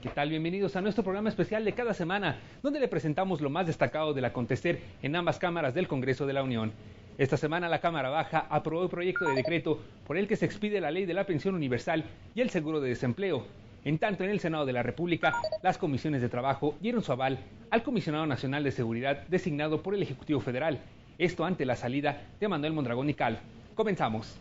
¿Qué tal? Bienvenidos a nuestro programa especial de cada semana, donde le presentamos lo más destacado del acontecer en ambas cámaras del Congreso de la Unión. Esta semana la Cámara Baja aprobó el proyecto de decreto por el que se expide la ley de la pensión universal y el seguro de desempleo. En tanto, en el Senado de la República, las comisiones de trabajo dieron su aval al Comisionado Nacional de Seguridad designado por el Ejecutivo Federal. Esto ante la salida de Manuel Mondragón y Cal. Comenzamos.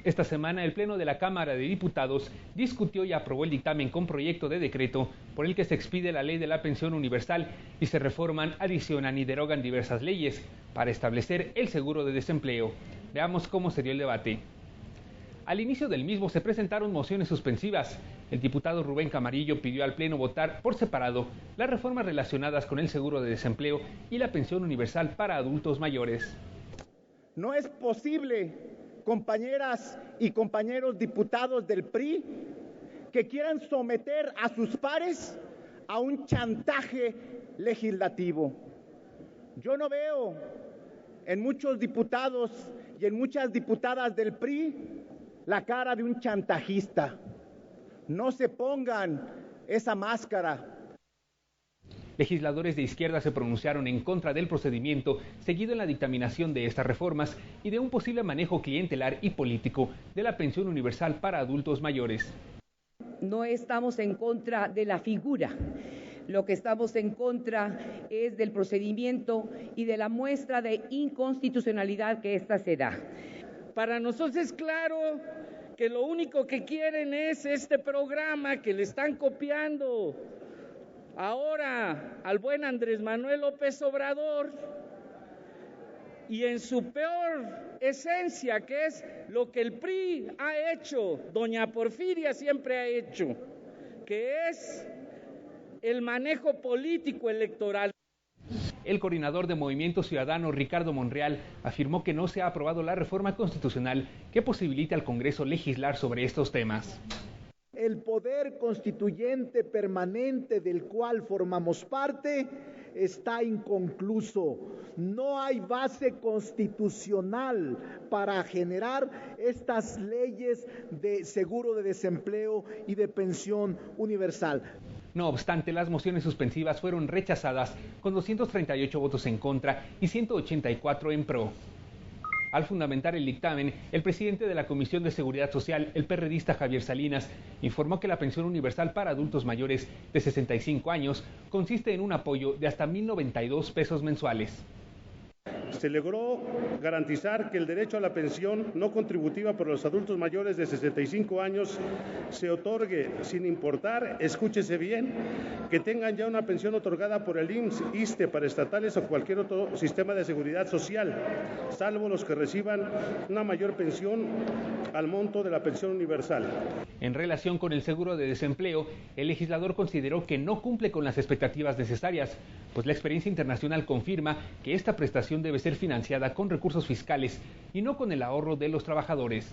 Esta semana el Pleno de la Cámara de Diputados discutió y aprobó el dictamen con proyecto de decreto por el que se expide la ley de la pensión universal y se reforman, adicionan y derogan diversas leyes para establecer el seguro de desempleo. Veamos cómo se dio el debate. Al inicio del mismo se presentaron mociones suspensivas. El diputado Rubén Camarillo pidió al Pleno votar por separado las reformas relacionadas con el seguro de desempleo y la pensión universal para adultos mayores. No es posible, compañeras y compañeros diputados del PRI, que quieran someter a sus pares a un chantaje legislativo. Yo no veo en muchos diputados y en muchas diputadas del PRI la cara de un chantajista. No se pongan esa máscara. Legisladores de izquierda se pronunciaron en contra del procedimiento seguido en la dictaminación de estas reformas y de un posible manejo clientelar y político de la pensión universal para adultos mayores. No estamos en contra de la figura, lo que estamos en contra es del procedimiento y de la muestra de inconstitucionalidad que ésta se da. Para nosotros es claro que lo único que quieren es este programa que le están copiando ahora al buen Andrés Manuel López Obrador, y en su peor esencia, que es lo que el PRI ha hecho, doña Porfiria siempre ha hecho, que es el manejo político electoral. El coordinador de Movimiento Ciudadano, Ricardo Monreal, afirmó que no se ha aprobado la reforma constitucional que posibilite al Congreso legislar sobre estos temas. El poder constituyente permanente del cual formamos parte está inconcluso. No hay base constitucional para generar estas leyes de seguro de desempleo y de pensión universal. No obstante, las mociones suspensivas fueron rechazadas con 238 votos en contra y 184 en pro. Al fundamentar el dictamen, el presidente de la Comisión de Seguridad Social, el perredista Javier Salinas, informó que la pensión universal para adultos mayores de 65 años consiste en un apoyo de hasta 1,092 pesos mensuales. Se logró garantizar que el derecho a la pensión no contributiva por los adultos mayores de 65 años se otorgue sin importar, escúchese bien, que tengan ya una pensión otorgada por el IMSS, ISSSTE, paraestatales o cualquier otro sistema de seguridad social, salvo los que reciban una mayor pensión al monto de la pensión universal. En relación con el seguro de desempleo, el legislador consideró que no cumple con las expectativas necesarias, pues la experiencia internacional confirma que esta prestación debe ser financiada con recursos fiscales y no con el ahorro de los trabajadores.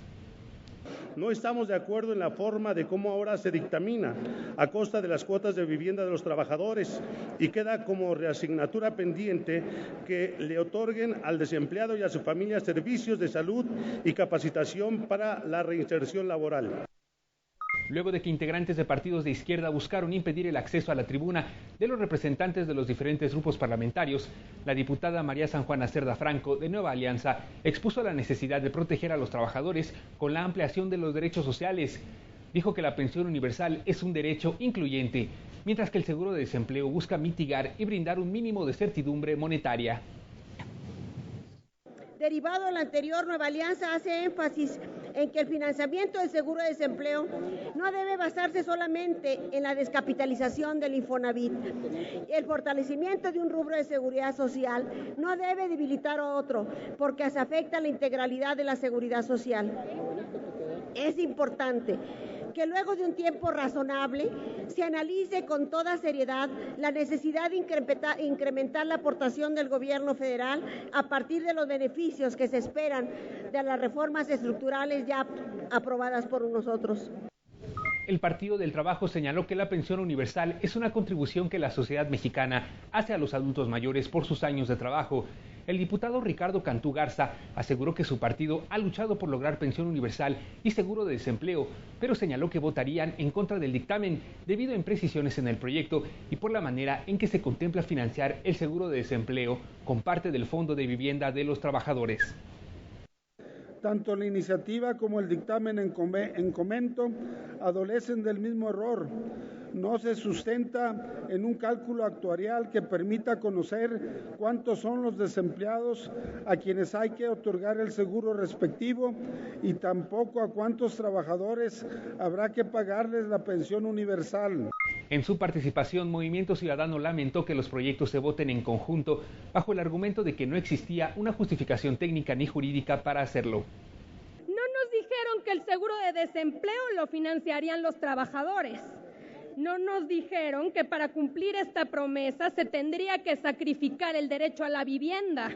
No estamos de acuerdo en la forma de cómo ahora se dictamina a costa de las cuotas de vivienda de los trabajadores y queda como reasignatura pendiente que le otorguen al desempleado y a su familia servicios de salud y capacitación para la reinserción laboral. Luego de que integrantes de partidos de izquierda buscaron impedir el acceso a la tribuna de los representantes de los diferentes grupos parlamentarios, la diputada María San Juana Cerda Franco, de Nueva Alianza, expuso la necesidad de proteger a los trabajadores con la ampliación de los derechos sociales. Dijo que la pensión universal es un derecho incluyente, mientras que el seguro de desempleo busca mitigar y brindar un mínimo de certidumbre monetaria. Derivado de lo anterior, Nueva Alianza hace énfasis en que el financiamiento del seguro de desempleo no debe basarse solamente en la descapitalización del Infonavit. El fortalecimiento de un rubro de seguridad social no debe debilitar a otro, porque se afecta la integralidad de la seguridad social. Es importante que luego de un tiempo razonable se analice con toda seriedad la necesidad de incrementar la aportación del gobierno federal a partir de los beneficios que se esperan de las reformas estructurales ya aprobadas por nosotros. el Partido del Trabajo señaló que la pensión universal es una contribución que la sociedad mexicana hace a los adultos mayores por sus años de trabajo. El diputado Ricardo Cantú Garza aseguró que su partido ha luchado por lograr pensión universal y seguro de desempleo, pero señaló que votarían en contra del dictamen debido a imprecisiones en el proyecto y por la manera en que se contempla financiar el seguro de desempleo con parte del Fondo de Vivienda de los Trabajadores. Tanto la iniciativa como el dictamen en comento adolecen del mismo error. No se sustenta en un cálculo actuarial que permita conocer cuántos son los desempleados a quienes hay que otorgar el seguro respectivo y tampoco a cuántos trabajadores habrá que pagarles la pensión universal. En su participación, Movimiento Ciudadano lamentó que los proyectos se voten en conjunto bajo el argumento de que no existía una justificación técnica ni jurídica para hacerlo. No nos dijeron que el seguro de desempleo lo financiarían los trabajadores. No nos dijeron que para cumplir esta promesa se tendría que sacrificar el derecho a la vivienda.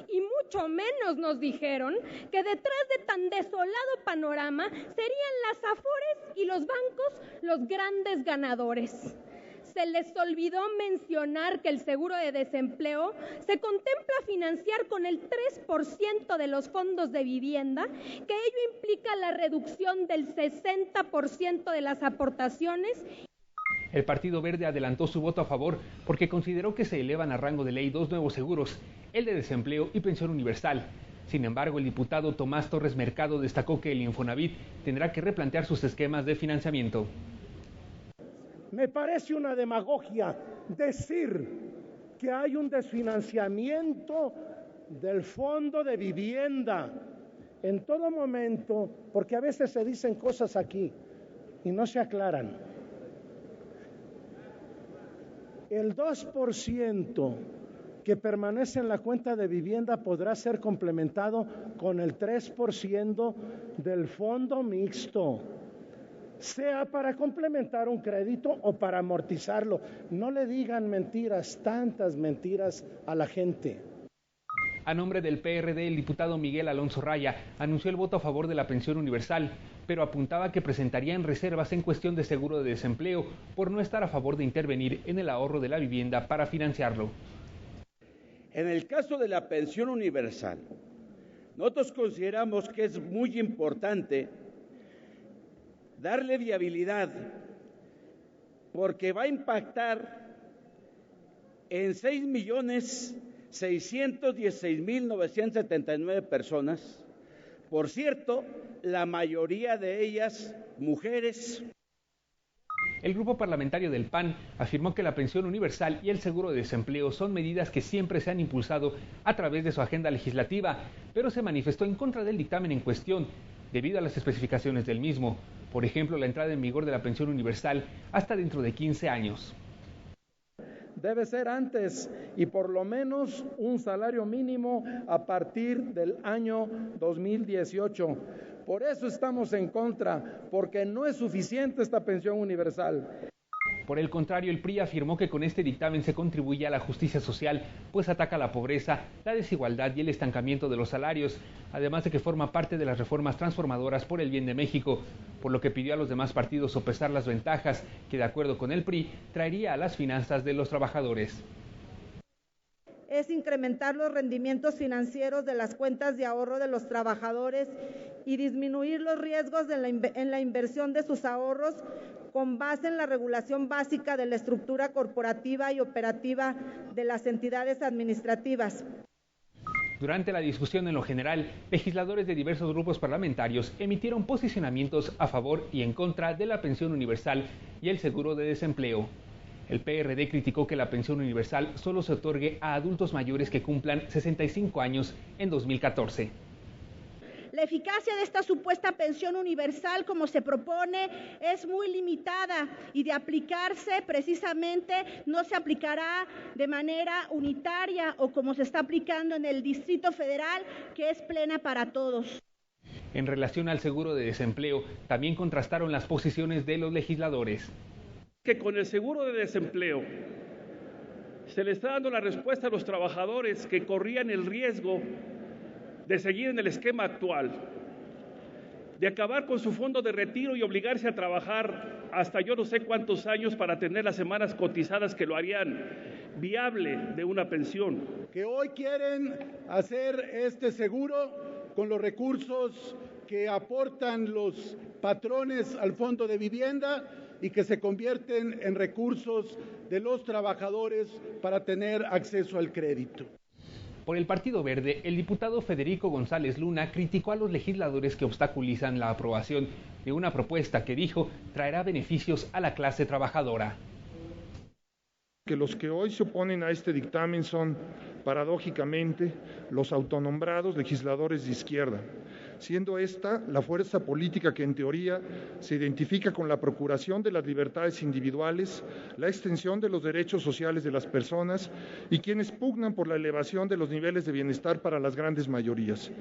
Y mucho menos nos dijeron que detrás de tan desolado panorama serían las Afores y los bancos los grandes ganadores. Se les olvidó mencionar que el seguro de desempleo se contempla financiar con el 3% de los fondos de vivienda, que ello implica la reducción del 60% de las aportaciones. El Partido Verde adelantó su voto a favor porque consideró que se elevan a rango de ley dos nuevos seguros, el de desempleo y pensión universal. Sin embargo, el diputado Tomás Torres Mercado destacó que el Infonavit tendrá que replantear sus esquemas de financiamiento. Me parece una demagogia decir que hay un desfinanciamiento del fondo de vivienda en todo momento, porque a veces se dicen cosas aquí y no se aclaran. El 2% que permanece en la cuenta de vivienda podrá ser complementado con el 3% del fondo mixto, sea para complementar un crédito o para amortizarlo. No le digan mentiras, tantas mentiras a la gente. A nombre del PRD, el diputado Miguel Alonso Raya anunció el voto a favor de la pensión universal, pero apuntaba que presentarían reservas en cuestión de seguro de desempleo por no estar a favor de intervenir en el ahorro de la vivienda para financiarlo. En el caso de la pensión universal, nosotros consideramos que es muy importante darle viabilidad porque va a impactar en 6.616.979 personas. Por cierto, la mayoría de ellas mujeres. El grupo parlamentario del PAN afirmó que la pensión universal y el seguro de desempleo son medidas que siempre se han impulsado a través de su agenda legislativa, pero se manifestó en contra del dictamen en cuestión debido a las especificaciones del mismo. Por ejemplo, la entrada en vigor de la pensión universal hasta dentro de 15 años. Debe ser antes y por lo menos un salario mínimo a partir del año 2018. Por eso estamos en contra, porque no es suficiente esta pensión universal. Por el contrario, el PRI afirmó que con este dictamen se contribuye a la justicia social, pues ataca la pobreza, la desigualdad y el estancamiento de los salarios, además de que forma parte de las reformas transformadoras por el bien de México, por lo que pidió a los demás partidos sopesar las ventajas que, de acuerdo con el PRI, traería a las finanzas de los trabajadores. Es incrementar los rendimientos financieros de las cuentas de ahorro de los trabajadores y disminuir los riesgos en la inversión de sus ahorros con base en la regulación básica de la estructura corporativa y operativa de las entidades administrativas. Durante la discusión en lo general, legisladores de diversos grupos parlamentarios emitieron posicionamientos a favor y en contra de la pensión universal y el seguro de desempleo. El PRD criticó que la pensión universal solo se otorgue a adultos mayores que cumplan 65 años en 2014. La eficacia de esta supuesta pensión universal, como se propone, es muy limitada y de aplicarse precisamente no se aplicará de manera unitaria o como se está aplicando en el Distrito Federal, que es plena para todos. En relación al seguro de desempleo, también contrastaron las posiciones de los legisladores. Que con el seguro de desempleo se le está dando la respuesta a los trabajadores que corrían el riesgo de seguir en el esquema actual de acabar con su fondo de retiro y obligarse a trabajar hasta yo no sé cuántos años para tener las semanas cotizadas que lo harían viable de una pensión. Que hoy quieren hacer este seguro con los recursos que aportan los patrones al fondo de vivienda y que se convierten en recursos de los trabajadores para tener acceso al crédito. Por el Partido Verde, el diputado Federico González Luna criticó a los legisladores que obstaculizan la aprobación de una propuesta que dijo traerá beneficios a la clase trabajadora. Que los que hoy se oponen a este dictamen son, paradójicamente, los autonombrados legisladores de izquierda, siendo esta la fuerza política que en teoría se identifica con la procuración de las libertades individuales, la extensión de los derechos sociales de las personas y quienes pugnan por la elevación de los niveles de bienestar para las grandes mayorías.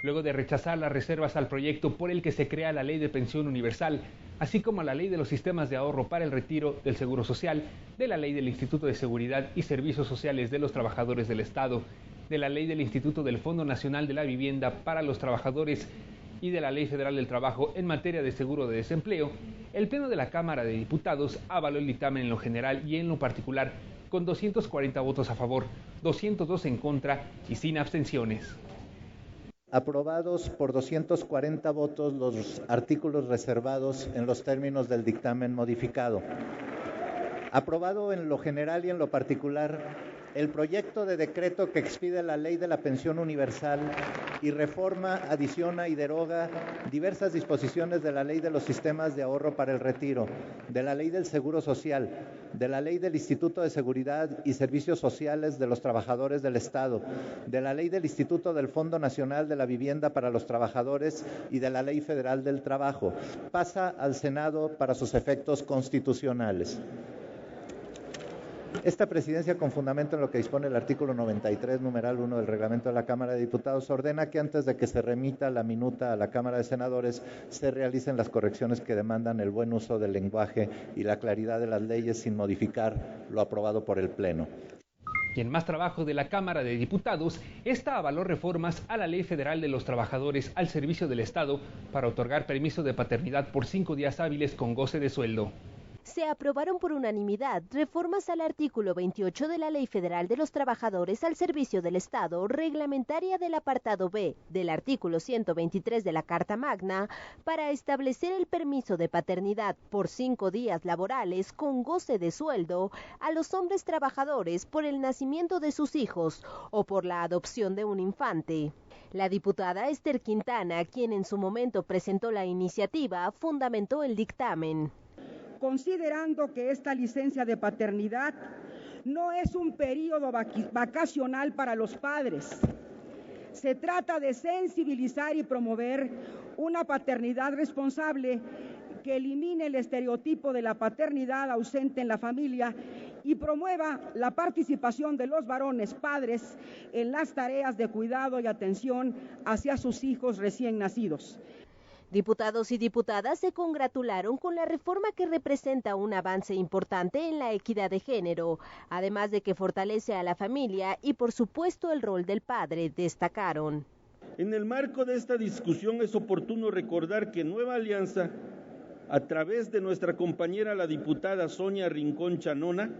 Luego de rechazar las reservas al proyecto por el que se crea la Ley de Pensión Universal, así como la Ley de los Sistemas de Ahorro para el Retiro del Seguro Social, de la Ley del Instituto de Seguridad y Servicios Sociales de los Trabajadores del Estado, de la Ley del Instituto del Fondo Nacional de la Vivienda para los Trabajadores y de la Ley Federal del Trabajo en materia de seguro de desempleo, el Pleno de la Cámara de Diputados avaló el dictamen en lo general y en lo particular con 240 votos a favor, 202 en contra y sin abstenciones. Aprobados por 240 votos los artículos reservados en los términos del dictamen modificado. Aprobado en lo general y en lo particular el proyecto de decreto que expide la Ley de la Pensión Universal y reforma, adiciona y deroga diversas disposiciones de la Ley de los Sistemas de Ahorro para el Retiro, de la Ley del Seguro Social, de la Ley del Instituto de Seguridad y Servicios Sociales de los Trabajadores del Estado, de la Ley del Instituto del Fondo Nacional de la Vivienda para los Trabajadores y de la Ley Federal del Trabajo. Pasa al Senado para sus efectos constitucionales. Esta presidencia, con fundamento en lo que dispone el artículo 93, numeral 1 del reglamento de la Cámara de Diputados, ordena que antes de que se remita la minuta a la Cámara de Senadores, se realicen las correcciones que demandan el buen uso del lenguaje y la claridad de las leyes sin modificar lo aprobado por el Pleno. Y en más trabajo de la Cámara de Diputados, esta avaló reformas a la Ley Federal de los Trabajadores al Servicio del Estado para otorgar permiso de paternidad por 5 días hábiles con goce de sueldo. Se aprobaron por unanimidad reformas al artículo 28 de la Ley Federal de los Trabajadores al Servicio del Estado, reglamentaria del apartado B del artículo 123 de la Carta Magna, para establecer el permiso de paternidad por 5 días laborales con goce de sueldo a los hombres trabajadores por el nacimiento de sus hijos o por la adopción de un infante. La diputada Esther Quintana, quien en su momento presentó la iniciativa, fundamentó el dictamen. Considerando que esta licencia de paternidad no es un periodo vacacional para los padres. Se trata de sensibilizar y promover una paternidad responsable que elimine el estereotipo de la paternidad ausente en la familia y promueva la participación de los varones padres en las tareas de cuidado y atención hacia sus hijos recién nacidos. Diputados y diputadas se congratularon con la reforma que representa un avance importante en la equidad de género, además de que fortalece a la familia y, por supuesto, el rol del padre, destacaron. En el marco de esta discusión es oportuno recordar que Nueva Alianza, a través de nuestra compañera la diputada Sonia Rincón Chanona,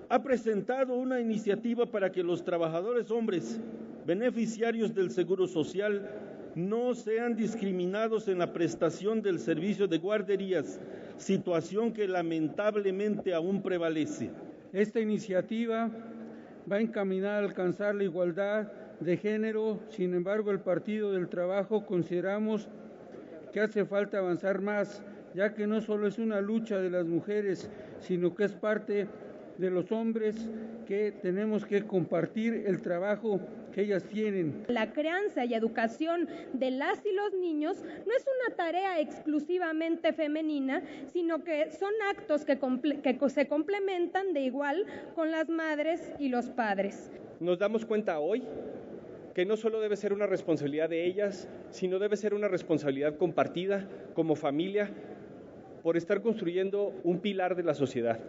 ha presentado una iniciativa para que los trabajadores hombres, beneficiarios del Seguro Social, no sean discriminados en la prestación del servicio de guarderías, situación que lamentablemente aún prevalece. Esta iniciativa va encaminada a alcanzar la igualdad de género. Sin embargo, el Partido del Trabajo consideramos que hace falta avanzar más, ya que no solo es una lucha de las mujeres, sino que es parte de los hombres que tenemos que compartir el trabajo que ellas tienen. La crianza y educación de las y los niños no es una tarea exclusivamente femenina, sino que son actos que se complementan de igual con las madres y los padres. Nos damos cuenta hoy que no solo debe ser una responsabilidad de ellas, sino debe ser una responsabilidad compartida como familia por estar construyendo un pilar de la sociedad,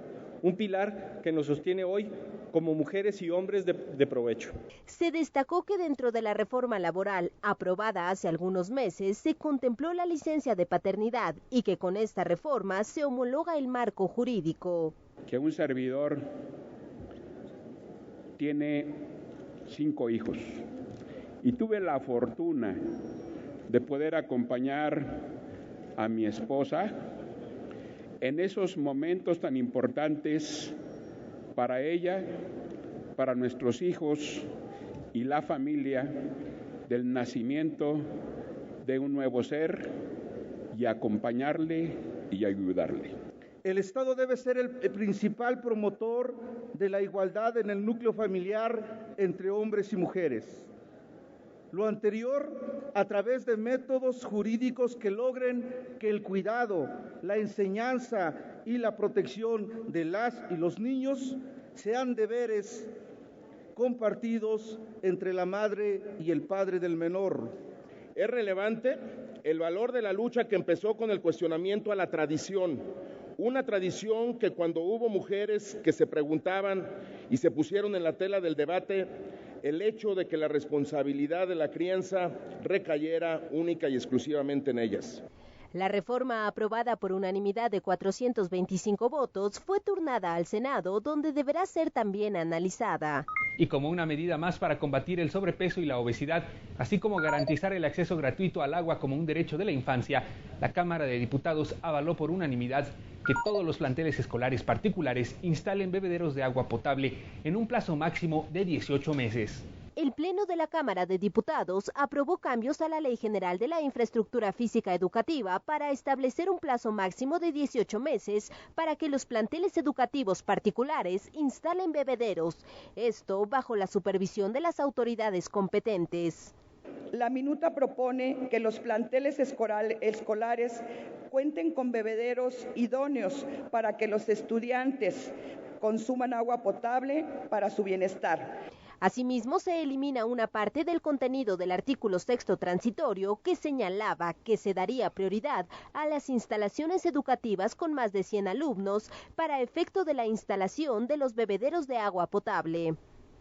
un pilar que nos sostiene hoy como mujeres y hombres de provecho. Se destacó que dentro de la reforma laboral aprobada hace algunos meses se contempló la licencia de paternidad y que con esta reforma se homologa el marco jurídico. Que un servidor tiene 5 hijos y tuve la fortuna de poder acompañar a mi esposa en esos momentos tan importantes para ella, para nuestros hijos y la familia del nacimiento de un nuevo ser y acompañarle y ayudarle. El Estado debe ser el principal promotor de la igualdad en el núcleo familiar entre hombres y mujeres. Lo anterior a través de métodos jurídicos que logren que el cuidado, la enseñanza y la protección de las y los niños sean deberes compartidos entre la madre y el padre del menor. Es relevante el valor de la lucha que empezó con el cuestionamiento a la tradición, una tradición que cuando hubo mujeres que se preguntaban y se pusieron en la tela del debate el hecho de que la responsabilidad de la crianza recayera única y exclusivamente en ellas. La reforma aprobada por unanimidad de 425 votos fue turnada al Senado, donde deberá ser también analizada. Y como una medida más para combatir el sobrepeso y la obesidad, así como garantizar el acceso gratuito al agua como un derecho de la infancia, la Cámara de Diputados avaló por unanimidad que todos los planteles escolares particulares instalen bebederos de agua potable en un plazo máximo de 18 meses. El Pleno de la Cámara de Diputados aprobó cambios a la Ley General de la Infraestructura Física Educativa para establecer un plazo máximo de 18 meses para que los planteles educativos particulares instalen bebederos, esto bajo la supervisión de las autoridades competentes. La minuta propone que los planteles escolares cuenten con bebederos idóneos para que los estudiantes consuman agua potable para su bienestar. Asimismo, se elimina una parte del contenido del artículo 6º transitorio que señalaba que se daría prioridad a las instalaciones educativas con más de 100 alumnos para efecto de la instalación de los bebederos de agua potable.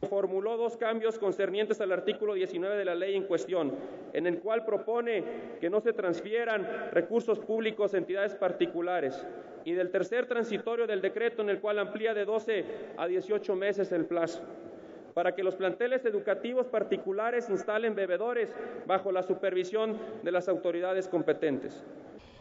Formuló 2 cambios concernientes al artículo 19 de la ley en cuestión, en el cual propone que no se transfieran recursos públicos a entidades particulares, y del tercer transitorio del decreto, en el cual amplía de 12 a 18 meses el plazo, para que los planteles educativos particulares instalen bebedores bajo la supervisión de las autoridades competentes.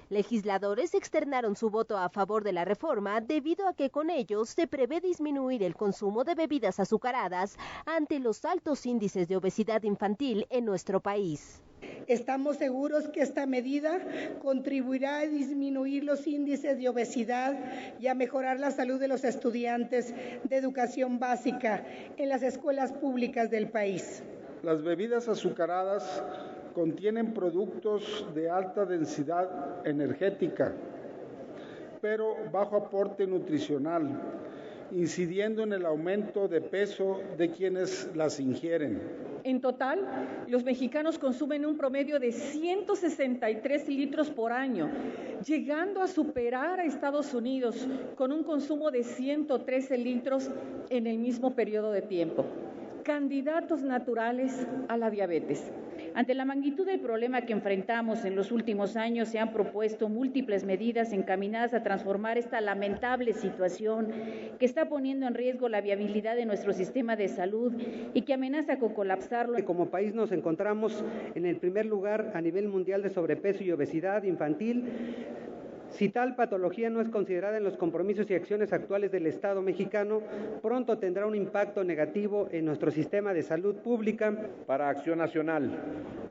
Legisladores externaron su voto a favor de la reforma debido a que con ello se prevé disminuir el consumo de bebidas azucaradas ante los altos índices de obesidad infantil en nuestro país. Estamos seguros que esta medida contribuirá a disminuir los índices de obesidad y a mejorar la salud de los estudiantes de educación básica en las escuelas públicas del país. Las bebidas azucaradas contienen productos de alta densidad energética, pero bajo aporte nutricional, incidiendo en el aumento de peso de quienes las ingieren. En total, los mexicanos consumen un promedio de 163 litros por año, llegando a superar a Estados Unidos con un consumo de 113 litros en el mismo periodo de tiempo. Candidatos naturales a la diabetes. Ante la magnitud del problema que enfrentamos en los últimos años, se han propuesto múltiples medidas encaminadas a transformar esta lamentable situación que está poniendo en riesgo la viabilidad de nuestro sistema de salud y que amenaza con colapsarlo. Como país nos encontramos en el primer lugar a nivel mundial de sobrepeso y obesidad infantil. Si tal patología no es considerada en los compromisos y acciones actuales del Estado mexicano, pronto tendrá un impacto negativo en nuestro sistema de salud pública. Para Acción Nacional,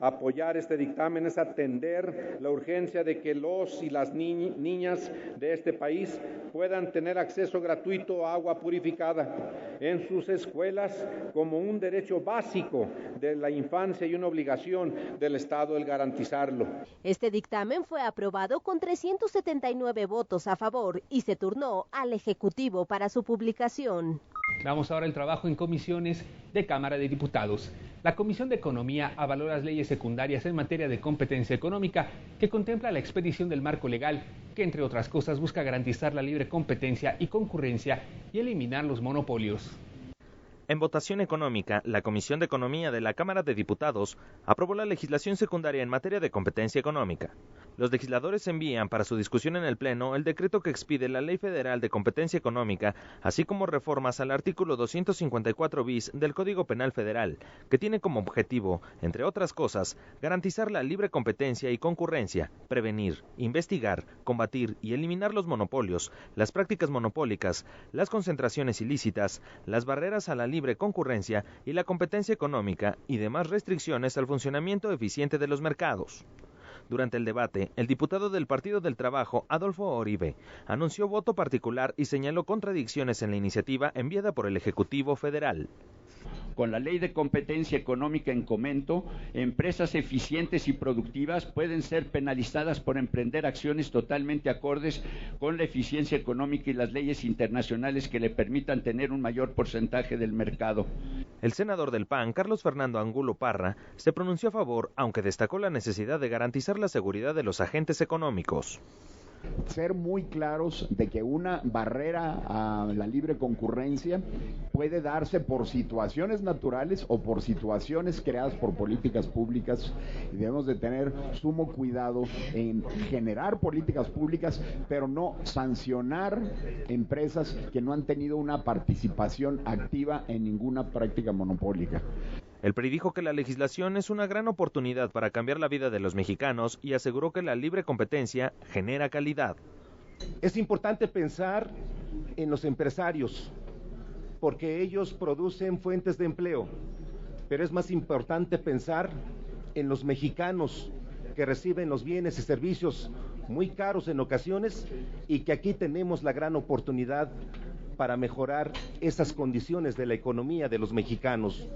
apoyar este dictamen es atender la urgencia de que los y las niñas de este país puedan tener acceso gratuito a agua purificada en sus escuelas como un derecho básico de la infancia y una obligación del Estado el garantizarlo. Este dictamen fue aprobado con 370 79 votos a favor y se turnó al Ejecutivo para su publicación. Vamos ahora al trabajo en comisiones de Cámara de Diputados. La Comisión de Economía avaló las leyes secundarias en materia de competencia económica que contempla la expedición del marco legal, que entre otras cosas busca garantizar la libre competencia y concurrencia y eliminar los monopolios. En votación económica, la Comisión de Economía de la Cámara de Diputados aprobó la legislación secundaria en materia de competencia económica. Los legisladores envían para su discusión en el Pleno el decreto que expide la Ley Federal de Competencia Económica, así como reformas al artículo 254 bis del Código Penal Federal, que tiene como objetivo, entre otras cosas, garantizar la libre competencia y concurrencia, prevenir, investigar, combatir y eliminar los monopolios, las prácticas monopólicas, las concentraciones ilícitas, las barreras a la libre concurrencia y la competencia económica y demás restricciones al funcionamiento eficiente de los mercados. Durante el debate, el diputado del Partido del Trabajo, Adolfo Oribe, anunció voto particular y señaló contradicciones en la iniciativa enviada por el Ejecutivo Federal. Con la Ley de Competencia Económica en comento, empresas eficientes y productivas pueden ser penalizadas por emprender acciones totalmente acordes con la eficiencia económica y las leyes internacionales que le permitan tener un mayor porcentaje del mercado. El senador del PAN, Carlos Fernando Angulo Parra, se pronunció a favor, aunque destacó la necesidad de garantizar la seguridad de los agentes económicos. Ser muy claros de que una barrera a la libre concurrencia puede darse por situaciones naturales o por situaciones creadas por políticas públicas, y debemos de tener sumo cuidado en generar políticas públicas, pero no sancionar empresas que no han tenido una participación activa en ninguna práctica monopólica. El PRI dijo que la legislación es una gran oportunidad para cambiar la vida de los mexicanos y aseguró que la libre competencia genera calidad. Es importante pensar en los empresarios, porque ellos producen fuentes de empleo, pero es más importante pensar en los mexicanos que reciben los bienes y servicios muy caros en ocasiones y que aquí tenemos la gran oportunidad para mejorar esas condiciones de la economía de los mexicanos.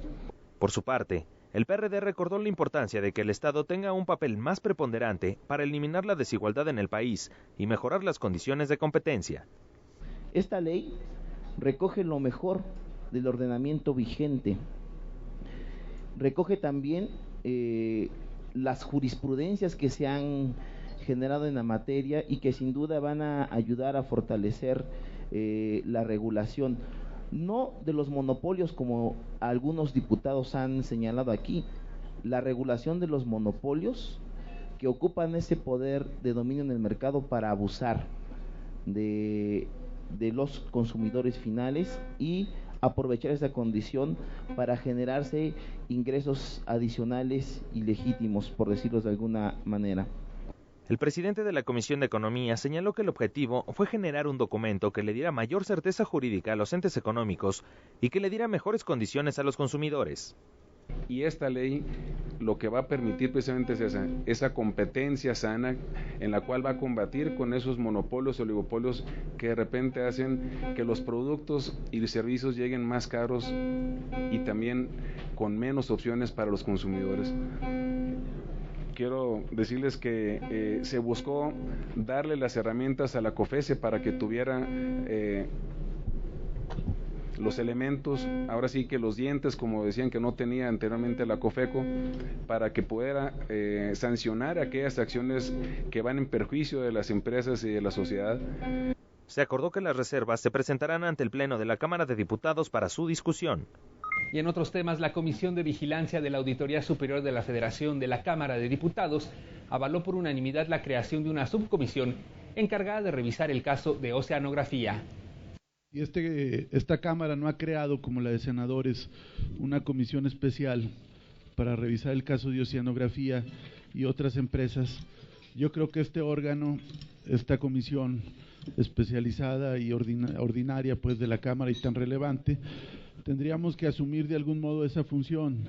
Por su parte, el PRD recordó la importancia de que el Estado tenga un papel más preponderante para eliminar la desigualdad en el país y mejorar las condiciones de competencia. Esta ley recoge lo mejor del ordenamiento vigente, recoge también las jurisprudencias que se han generado en la materia y que sin duda van a ayudar a fortalecer la regulación. No de los monopolios como algunos diputados han señalado aquí, la regulación de los monopolios que ocupan ese poder de dominio en el mercado para abusar de los consumidores finales y aprovechar esa condición para generarse ingresos adicionales y legítimos, por decirlo de alguna manera. El presidente de la Comisión de Economía señaló que el objetivo fue generar un documento que le diera mayor certeza jurídica a los entes económicos y que le diera mejores condiciones a los consumidores. Y esta ley lo que va a permitir precisamente es esa competencia sana en la cual va a combatir con esos monopolios, oligopolios que de repente hacen que los productos y servicios lleguen más caros y también con menos opciones para los consumidores. Quiero decirles que se buscó darle las herramientas a la COFECE para que tuviera los elementos, ahora sí que los dientes, como decían que no tenía anteriormente la COFECO, para que pudiera sancionar aquellas acciones que van en perjuicio de las empresas y de la sociedad. Se acordó que las reservas se presentarán ante el Pleno de la Cámara de Diputados para su discusión. Y en otros temas, la Comisión de Vigilancia de la Auditoría Superior de la Federación de la Cámara de Diputados avaló por unanimidad la creación de una subcomisión encargada de revisar el caso de oceanografía. Y esta Cámara no ha creado, como la de senadores, una comisión especial para revisar el caso de oceanografía y otras empresas. Yo creo que este órgano, esta comisión especializada y ordinaria pues de la Cámara y tan relevante, tendríamos que asumir de algún modo esa función.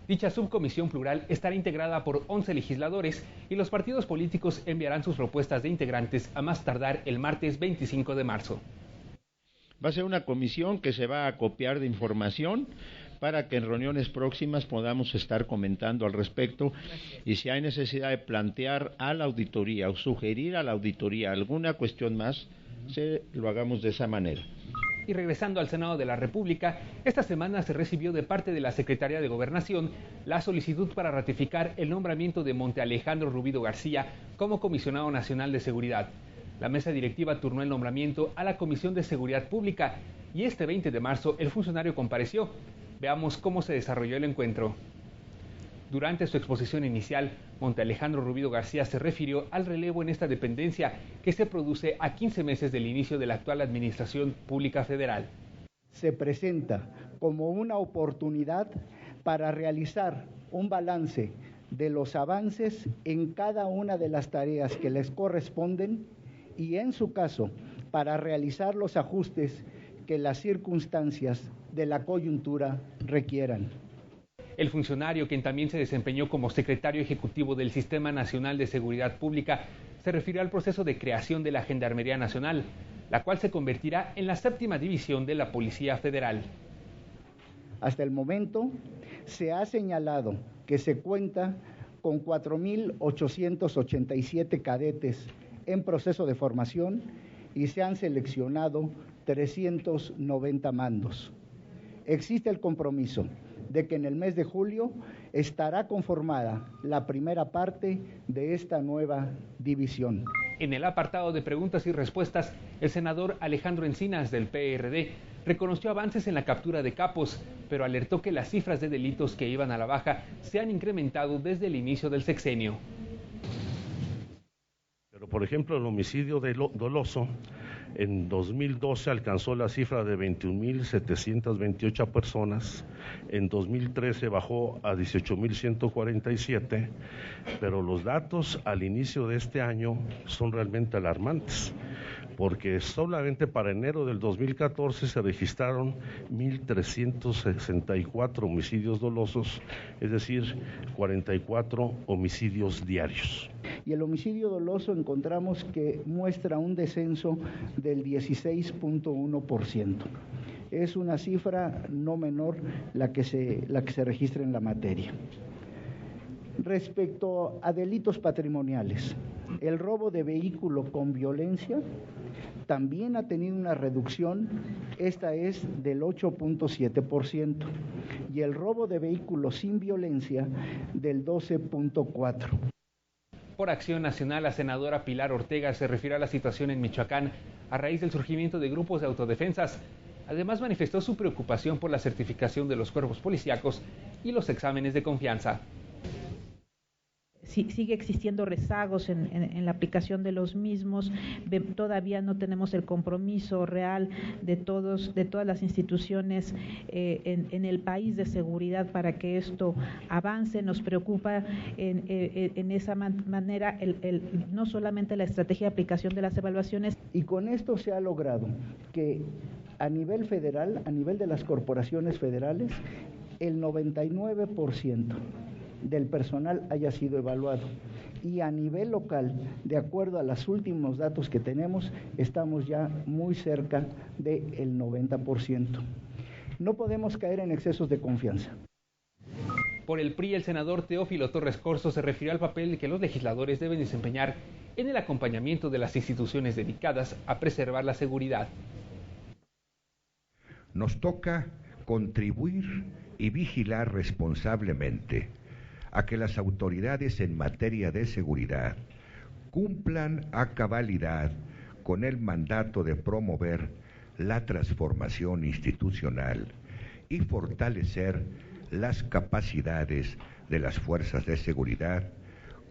Dicha subcomisión plural estará integrada por 11 legisladores y los partidos políticos enviarán sus propuestas de integrantes a más tardar el martes 25 de marzo. Va a ser una comisión que se va a copiar de información para que en reuniones próximas podamos estar comentando al respecto y si hay necesidad de plantear a la auditoría o sugerir a la auditoría alguna cuestión más, lo hagamos de esa manera. Y regresando al Senado de la República, esta semana se recibió de parte de la Secretaría de Gobernación la solicitud para ratificar el nombramiento de Monte Alejandro Rubido García como Comisionado Nacional de Seguridad. La mesa directiva turnó el nombramiento a la Comisión de Seguridad Pública y este 20 de marzo el funcionario compareció. Veamos cómo se desarrolló el encuentro. Durante su exposición inicial, Monte Alejandro Rubido García se refirió al relevo en esta dependencia que se produce a 15 meses del inicio de la actual Administración Pública Federal. Se presenta como una oportunidad para realizar un balance de los avances en cada una de las tareas que les corresponden y, en su caso, para realizar los ajustes que las circunstancias de la coyuntura requieran. El funcionario, quien también se desempeñó como secretario ejecutivo del Sistema Nacional de Seguridad Pública, se refirió al proceso de creación de la Gendarmería Nacional, la cual se convertirá en la 7ª división de la Policía Federal. Hasta el momento se ha señalado que se cuenta con 4.887 cadetes en proceso de formación y se han seleccionado 390 mandos. Existe el compromiso de que en el mes de julio estará conformada la primera parte de esta nueva división. En el apartado de preguntas y respuestas, el senador Alejandro Encinas del PRD reconoció avances en la captura de capos, pero alertó que las cifras de delitos que iban a la baja se han incrementado desde el inicio del sexenio. Pero, por ejemplo, el homicidio doloso en 2012 alcanzó la cifra de 21.728 personas, en 2013 bajó a 18.147, pero los datos al inicio de este año son realmente alarmantes, porque solamente para enero del 2014 se registraron 1.364 homicidios dolosos, es decir, 44 homicidios diarios. Y el homicidio doloso encontramos que muestra un descenso del 16.1%. Es una cifra no menor la que se registra en la materia. Respecto a delitos patrimoniales, el robo de vehículo con violencia también ha tenido una reducción, esta es del 8.7%, y el robo de vehículos sin violencia del 12.4%. Por Acción Nacional, la senadora Pilar Ortega se refirió a la situación en Michoacán a raíz del surgimiento de grupos de autodefensas. Además, manifestó su preocupación por la certificación de los cuerpos policíacos y los exámenes de confianza. Sigue existiendo rezagos en la aplicación de los mismos. Todavía no tenemos el compromiso real de todas las instituciones en el país de seguridad para que esto avance. Nos preocupa en esa manera no solamente la estrategia de aplicación de las evaluaciones. Y con esto se ha logrado que a nivel federal, a nivel de las corporaciones federales, el 99% del personal haya sido evaluado. Y a nivel local, de acuerdo a los últimos datos que tenemos, estamos ya muy cerca del 90%. No podemos caer en excesos de confianza. Por el PRI, el senador Teófilo Torres Corzo se refirió al papel que los legisladores deben desempeñar en el acompañamiento de las instituciones dedicadas a preservar la seguridad. Nos toca contribuir y vigilar responsablemente a que las autoridades en materia de seguridad cumplan a cabalidad con el mandato de promover la transformación institucional y fortalecer las capacidades de las fuerzas de seguridad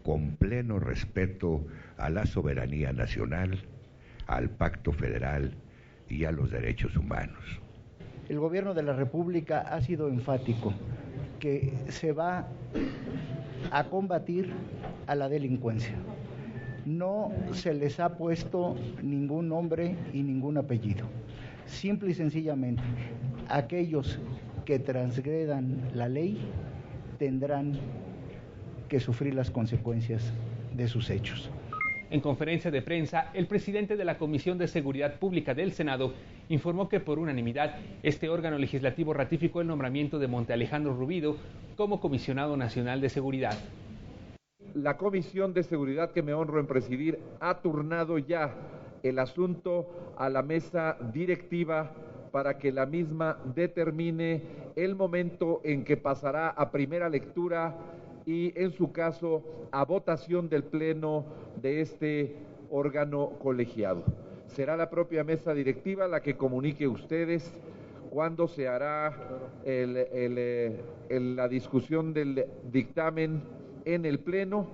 con pleno respeto a la soberanía nacional, al Pacto Federal y a los derechos humanos. El gobierno de la República ha sido enfático que se va a combatir a la delincuencia. No se les ha puesto ningún nombre y ningún apellido. Simple y sencillamente, aquellos que transgredan la ley tendrán que sufrir las consecuencias de sus hechos. En conferencia de prensa, el presidente de la Comisión de Seguridad Pública del Senado informó que por unanimidad este órgano legislativo ratificó el nombramiento de Monte Alejandro Rubido como Comisionado Nacional de Seguridad. La Comisión de Seguridad que me honro en presidir ha turnado ya el asunto a la mesa directiva para que la misma determine el momento en que pasará a primera lectura y, en su caso, a votación del Pleno de este órgano colegiado. Será la propia mesa directiva la que comunique a ustedes cuándo se hará la discusión del dictamen en el Pleno.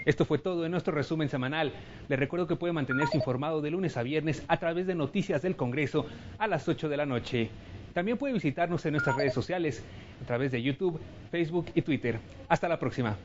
Esto fue todo en nuestro resumen semanal. Les recuerdo que puede mantenerse informado de lunes a viernes a través de Noticias del Congreso a las 8 de la noche. También puede visitarnos en nuestras redes sociales a través de YouTube, Facebook y Twitter. Hasta la próxima.